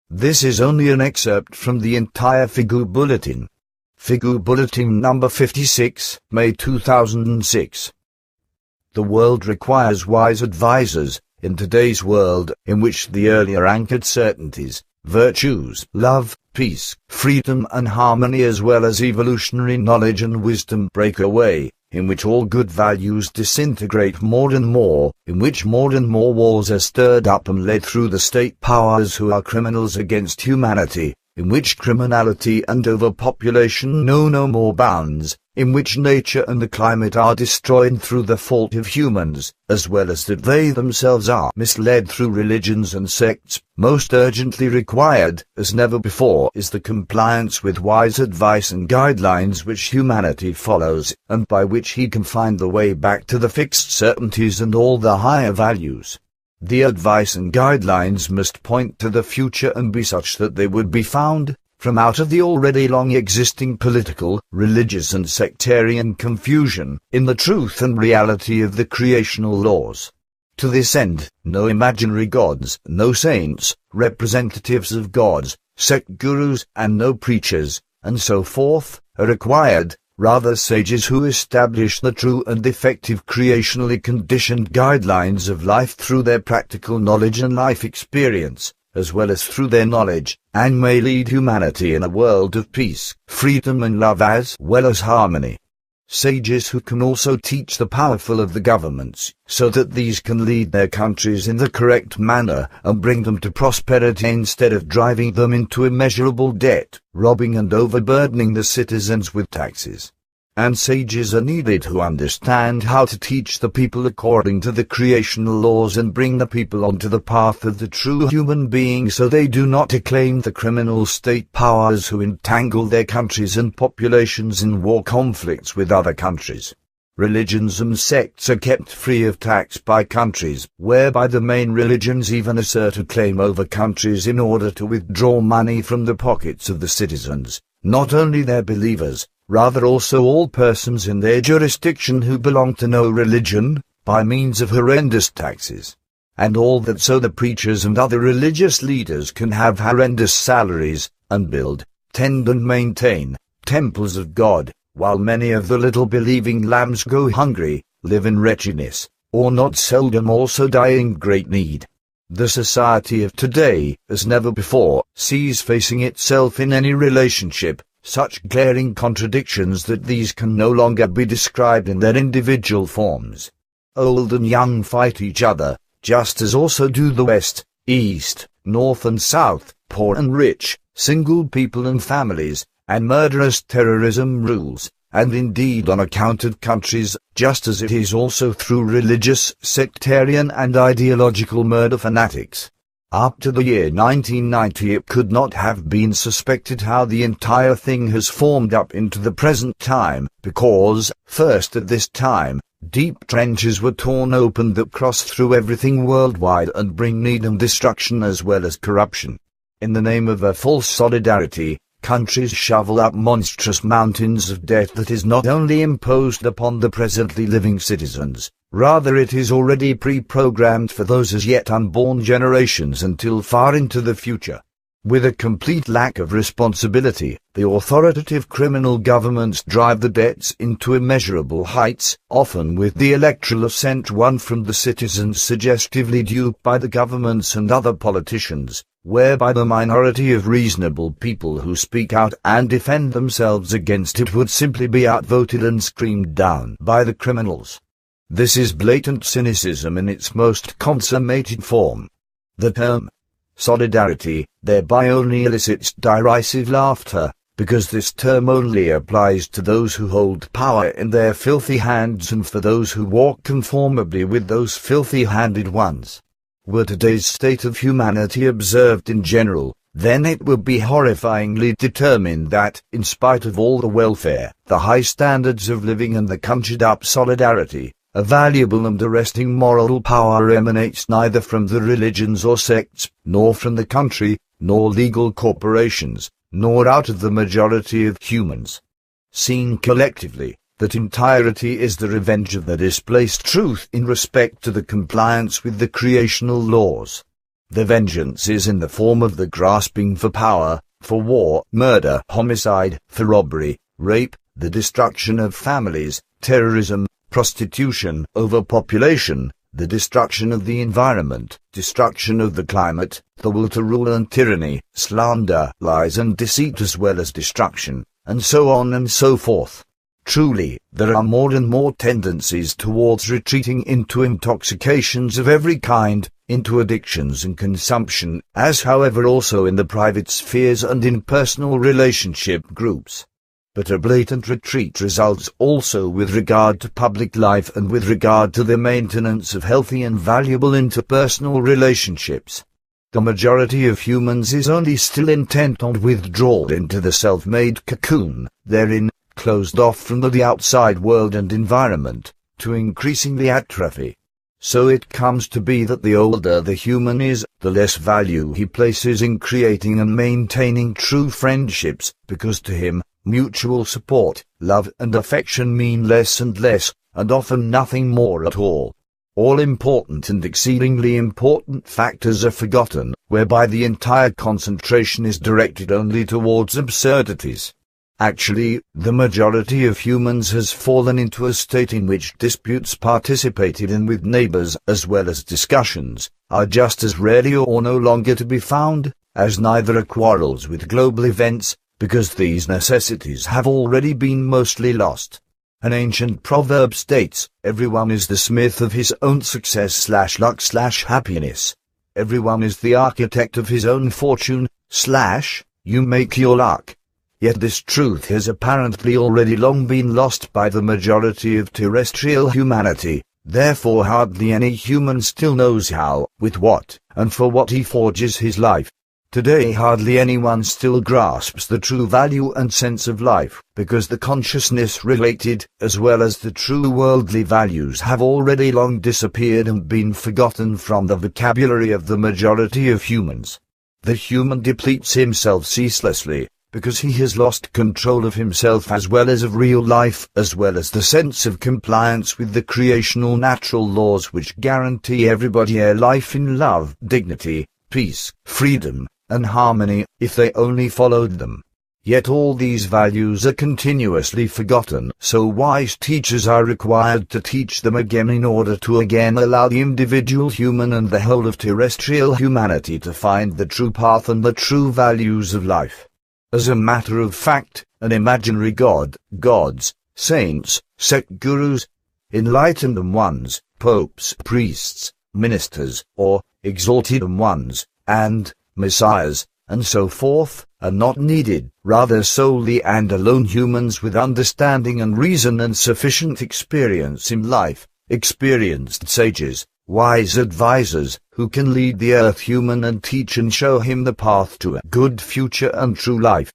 This is only an excerpt from the entire FIGU Bulletin. FIGU Bulletin number 56, May 2006. The world requires wise advisors. In today's world, in which the earlier anchored certainties, virtues, love, peace, freedom and harmony as well as evolutionary knowledge and wisdom break away, in which all good values disintegrate more and more, in which more and more wars are stirred up and led through the state powers who are criminals against humanity, in which criminality and overpopulation know no more bounds, in which nature and the climate are destroyed through the fault of humans, as well as that they themselves are misled through religions and sects, most urgently required, as never before, is the compliance with wise advice and guidelines which humanity follows, and by which he can find the way back to the fixed certainties and all the higher values. The advice and guidelines must point to the future and be such that they would be found, from out of the already long existing political, religious and sectarian confusion, in the truth and reality of the creational laws. To this end, no imaginary gods, no saints, representatives of gods, sect gurus, and no preachers, and so forth, are required, rather sages who establish the true and effective creationally conditioned guidelines of life through their practical knowledge and life experience, as well as through their knowledge, and may lead humanity in a world of peace, freedom and love as well as harmony. Sages who can also teach the powerful of the governments, so that these can lead their countries in the correct manner and bring them to prosperity instead of driving them into immeasurable debt, robbing and overburdening the citizens with taxes. And sages are needed who understand how to teach the people according to the creational laws and bring the people onto the path of the true human being so they do not acclaim the criminal state powers who entangle their countries and populations in war conflicts with other countries. Religions and sects are kept free of tax by countries, whereby the main religions even assert a claim over countries in order to withdraw money from the pockets of the citizens, not only their believers, rather also all persons in their jurisdiction who belong to no religion, by means of horrendous taxes. And all that so the preachers and other religious leaders can have horrendous salaries, and build, tend and maintain, temples of God, while many of the little believing lambs go hungry, live in wretchedness, or not seldom also die in great need. The society of today, as never before, sees facing itself in any relationship, such glaring contradictions that these can no longer be described in their individual forms. Old and young fight each other, just as also do the West, East, North and South, poor and rich, single people and families, and murderous terrorism rules, and indeed on account of countries, just as it is also through religious, sectarian and ideological murder fanatics. Up to the year 1990 it could not have been suspected how the entire thing has formed up into the present time, because, first at this time, deep trenches were torn open that cross through everything worldwide and bring need and destruction as well as corruption. In the name of a false solidarity, countries shovel up monstrous mountains of debt that is not only imposed upon the presently living citizens, rather it is already pre-programmed for those as yet unborn generations until far into the future. With a complete lack of responsibility, the authoritative criminal governments drive the debts into immeasurable heights, often with the electoral assent won from the citizens suggestively duped by the governments and other politicians, whereby the minority of reasonable people who speak out and defend themselves against it would simply be outvoted and screamed down by the criminals. This is blatant cynicism in its most consummated form. The term solidarity thereby only elicits derisive laughter, because this term only applies to those who hold power in their filthy hands and for those who walk conformably with those filthy-handed ones. Were today's state of humanity observed in general, then it would be horrifyingly determined that, in spite of all the welfare, the high standards of living and the conjured-up solidarity, a valuable and arresting moral power emanates neither from the religions or sects, nor from the country, nor legal corporations, nor out of the majority of humans. Seen collectively, that entirety is the revenge of the displaced truth in respect to the compliance with the creational laws. The vengeance is in the form of the grasping for power, for war, murder, homicide, for robbery, rape, the destruction of families, terrorism, prostitution, overpopulation, the destruction of the environment, destruction of the climate, the will to rule and tyranny, slander, lies and deceit as well as destruction, and so on and so forth. Truly, there are more and more tendencies towards retreating into intoxications of every kind, into addictions and consumption, as however also in the private spheres and in personal relationship groups. But a blatant retreat results also with regard to public life and with regard to the maintenance of healthy and valuable interpersonal relationships. The majority of humans is only still intent on withdrawal into the self-made cocoon, therein, closed off from the outside world and environment, to increasingly atrophy. So it comes to be that the older the human is, the less value he places in creating and maintaining true friendships, because to him, mutual support, love and affection mean less and less, and often nothing more at all. All important and exceedingly important factors are forgotten, whereby the entire concentration is directed only towards absurdities. Actually, the majority of humans has fallen into a state in which disputes participated in with neighbors as well as discussions are just as rarely or no longer to be found, as neither are quarrels with global events, because these necessities have already been mostly lost. An ancient proverb states, everyone is the smith of his own success/luck/happiness. Everyone is the architect of his own fortune, you make your luck. Yet this truth has apparently already long been lost by the majority of terrestrial humanity, therefore hardly any human still knows how, with what, and for what he forges his life. Today hardly anyone still grasps the true value and sense of life, because the consciousness-related, as well as the true worldly values have already long disappeared and been forgotten from the vocabulary of the majority of humans. The human depletes himself ceaselessly, because he has lost control of himself as well as of real life, as well as the sense of compliance with the creational natural laws which guarantee everybody a life in love, dignity, peace, freedom, and harmony, if they only followed them. Yet all these values are continuously forgotten, so wise teachers are required to teach them again in order to again allow the individual human and the whole of terrestrial humanity to find the true path and the true values of life. As a matter of fact, an imaginary god, gods, saints, sect gurus, enlightened ones, popes, priests, ministers, or exalted ones, and messiahs, and so forth, are not needed, rather solely and alone humans with understanding and reason and sufficient experience in life, experienced sages, wise advisers, who can lead the earth human and teach and show him the path to a good future and true life.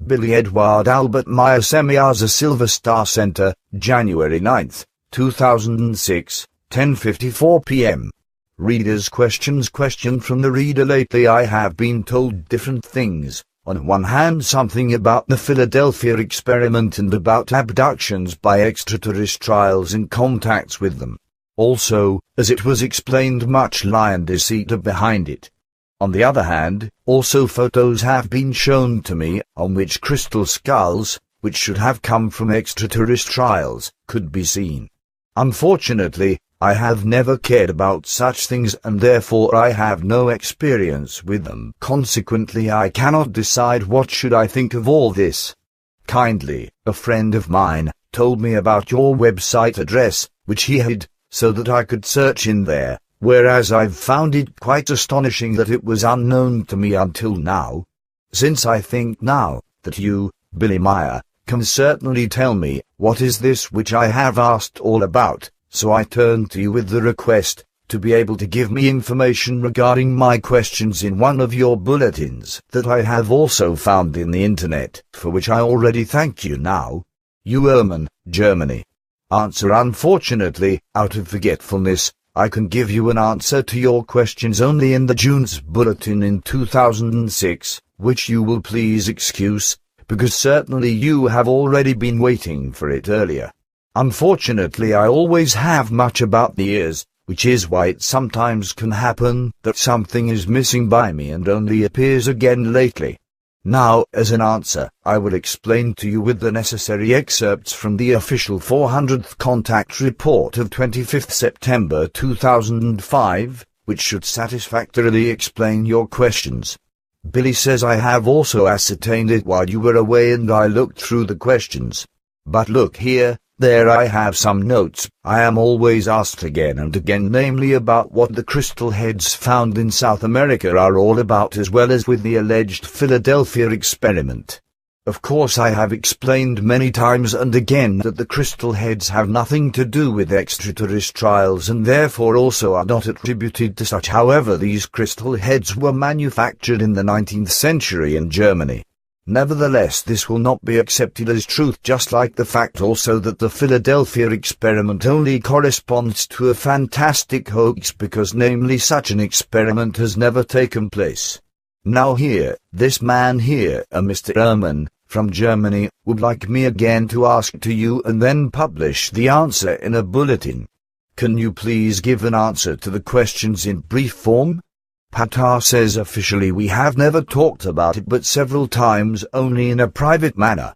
Billy Edward Albert Meyer Semyaza Silver Star Center, January 9, 2006, 10:54 p.m. Reader's questions. Question from the reader. Lately I have been told different things. On one hand, something about the Philadelphia experiment and about abductions by extraterrestrials and contacts with them. Also, as it was explained, much lie and deceit are behind it. On the other hand, also photos have been shown to me, on which crystal skulls, which should have come from extraterrestrials, could be seen. Unfortunately, I have never cared about such things and therefore I have no experience with them. Consequently, I cannot decide what should I think of all this. Kindly, a friend of mine told me about your website address, which he had, so that I could search in there, whereas I've found it quite astonishing that it was unknown to me until now. Since I think now that you, Billy Meyer, can certainly tell me what is this which I have asked all about, so I turn to you with the request to be able to give me information regarding my questions in one of your bulletins that I have also found in the internet, for which I already thank you now. Uelmen, Germany. Answer. Unfortunately, out of forgetfulness, I can give you an answer to your questions only in the June's bulletin in 2006, which you will please excuse, because certainly you have already been waiting for it earlier. Unfortunately, I always have much about the ears, which is why it sometimes can happen that something is missing by me and only appears again lately. Now, as an answer, I will explain to you with the necessary excerpts from the official 400th Contact Report of 25th September 2005, which should satisfactorily explain your questions. Billy says I have also ascertained it while you were away and I looked through the questions. But look here, there I have some notes. I am always asked again and again, namely about what the crystal heads found in South America are all about, as well as with the alleged Philadelphia experiment. Of course I have explained many times and again that the crystal heads have nothing to do with extraterrestrials and therefore also are not attributed to such. However, these crystal heads were manufactured in the 19th century in Germany. Nevertheless, this will not be accepted as truth, just like the fact also that the Philadelphia experiment only corresponds to a fantastic hoax, because namely such an experiment has never taken place. Now here, this man here, a Mr. Ehrman, from Germany, would like me again to ask to you and then publish the answer in a bulletin. Can you please give an answer to the questions in brief form? Patar says officially we have never talked about it, but several times only in a private manner.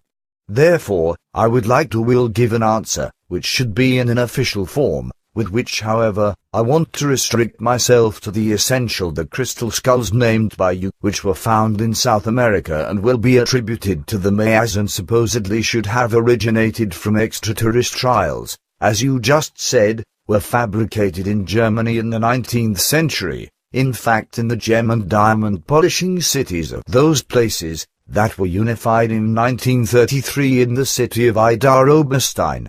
Therefore, I would like to will give an answer, which should be in an official form, with which however, I want to restrict myself to the essential: the crystal skulls named by you, which were found in South America and will be attributed to the Mayas and supposedly should have originated from extraterrestrials, as you just said, were fabricated in Germany in the 19th century. In fact, in the gem and diamond polishing cities of those places, that were unified in 1933 in the city of Idar Oberstein.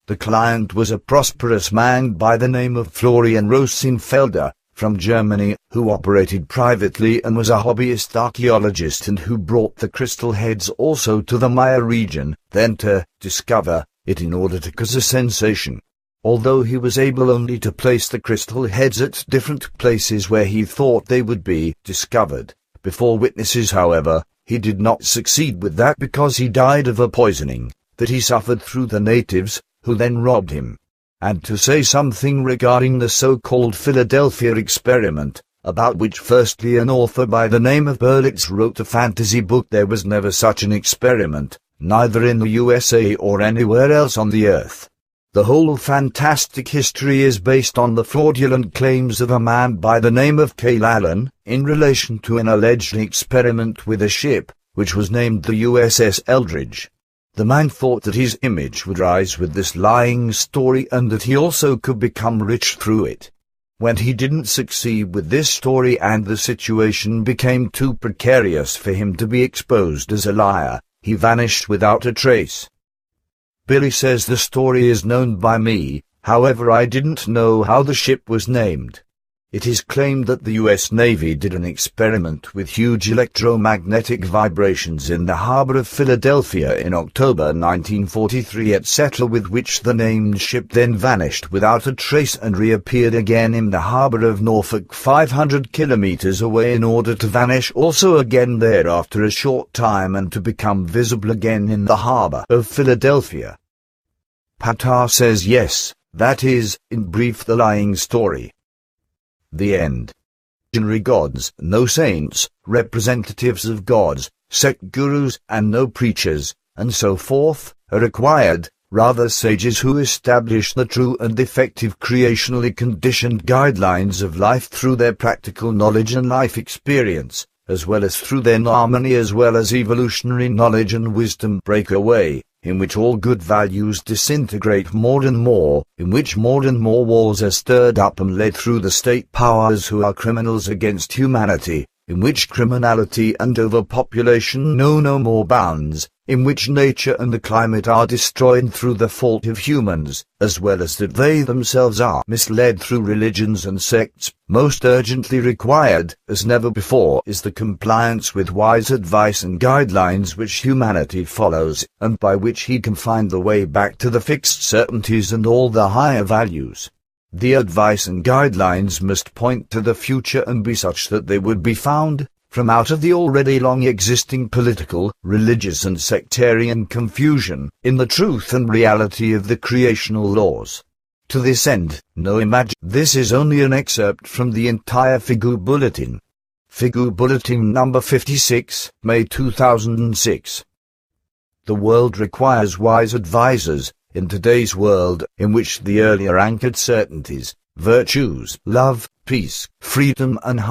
The client was a prosperous man by the name of Florian Rosenfelder, from Germany, who operated privately and was a hobbyist archaeologist and who brought the crystal heads also to the Maya region, then to discover it in order to cause a sensation. Although he was able only to place the crystal heads at different places where he thought they would be discovered, before witnesses, however, he did not succeed with that because he died of a poisoning that he suffered through the natives, who then robbed him. And to say something regarding the so-called Philadelphia experiment, about which firstly an author by the name of Berlitz wrote a fantasy book. There was never such an experiment, neither in the USA or anywhere else on the earth. The whole fantastic history is based on the fraudulent claims of a man by the name of Cale Allen, in relation to an alleged experiment with a ship, which was named the USS Eldridge. The man thought that his image would rise with this lying story and that he also could become rich through it. When he didn't succeed with this story and the situation became too precarious for him to be exposed as a liar, he vanished without a trace. Billy says the story is known by me, however I didn't know how the ship was named. It is claimed that the US Navy did an experiment with huge electromagnetic vibrations in the harbor of Philadelphia in October 1943, etc., with which the named ship then vanished without a trace and reappeared again in the harbor of Norfolk 500 kilometers away, in order to vanish also again there after a short time and to become visible again in the harbor of Philadelphia. Patar says yes, that is, in brief, the lying story. The end. Gods, no saints, representatives of gods, sect gurus, and no preachers, and so forth, are required, rather sages who establish the true and effective creationally conditioned guidelines of life through their practical knowledge and life experience, as well as through their harmony as well as evolutionary knowledge and wisdom break away, in which all good values disintegrate more and more, in which more and more wars are stirred up and led through the state powers who are criminals against humanity, in which criminality and overpopulation know no more bounds, in which nature and the climate are destroyed through the fault of humans, as well as that they themselves are misled through religions and sects. Most urgently required, as never before, is the compliance with wise advice and guidelines which humanity follows, and by which he can find the way back to the fixed certainties and all the higher values. The advice and guidelines must point to the future and be such that they would be found, from out of the already long existing political, religious and sectarian confusion, in the truth and reality of the creational laws. To this end, no imagine. This is only an excerpt from the entire FIGU Bulletin. FIGU Bulletin number 56, May 2006. The world requires wise advisors in today's world in which the earlier anchored certainties, virtues, love, peace, freedom and